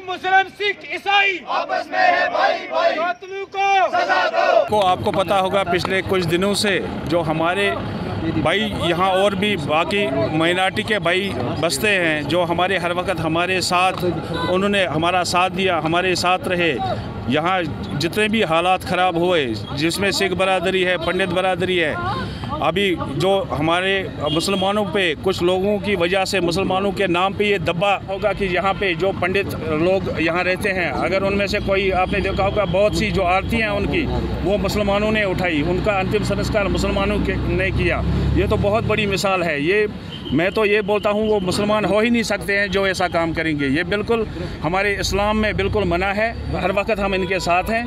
मुस्लिम सिख ईसाई आपस में है भाई भाई, कातिलों को सजा दो। आपको पता होगा पिछले कुछ दिनों से जो हमारे भाई यहाँ और भी बाकी माइनॉरिटी के भाई बसते हैं, जो हमारे हर वक्त हमारे साथ उन्होंने हमारा साथ दिया, हमारे साथ रहे। यहाँ जितने भी हालात ख़राब हुए, जिसमें सिख बरादरी है, पंडित बरादरी है, अभी जो हमारे मुसलमानों पे कुछ लोगों की वजह से मुसलमानों के नाम पे ये दब्बा होगा कि यहाँ पे जो पंडित लोग यहाँ रहते हैं, अगर उनमें से कोई आपने देखा होगा बहुत सी जो आरती हैं उनकी वो मुसलमानों ने उठाई, उनका अंतिम संस्कार मुसलमानों ने किया। ये तो बहुत बड़ी मिसाल है। ये मैं तो ये बोलता हूँ वो मुसलमान हो ही नहीं सकते हैं जो ऐसा काम करेंगे। ये बिल्कुल हमारे इस्लाम में बिल्कुल मना है, हर वक्त हम इनके साथ हैं।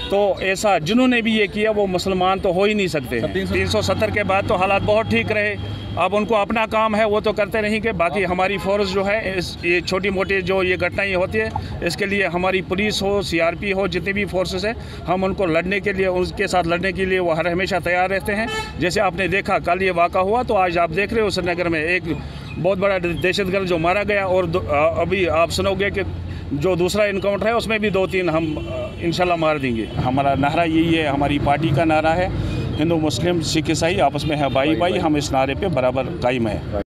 तो ऐसा जिन्होंने भी ये किया वो मुसलमान तो हो ही नहीं सकते हैं। 370 के बाद तो हालात बहुत ठीक रहे, अब उनको अपना काम है वो तो करते नहीं कि बाकी हमारी फोर्स जो है ये छोटी मोटी जो ये घटनाएं होती है इसके लिए हमारी पुलिस हो, सीआरपी हो, जितनी भी फोर्सेस है हम उनको लड़ने के लिए, उनके साथ लड़ने के लिए वो हर हमेशा तैयार रहते हैं। जैसे आपने देखा कल ये वाक़ा हुआ तो आज आप देख रहे हो श्रीनगर में एक बहुत बड़ा दहशतगर्द जो मारा गया, और अभी आप सुनोगे कि जो दूसरा इनकाउंटर है उसमें भी 2-3 हम इंशाल्लाह मार देंगे। हमारा नारा यही है, हमारी पार्टी का नारा है, हिंदू मुस्लिम सिख ईसाई आपस में है भाई भाई। हम इस नारे पे बराबर कायम है।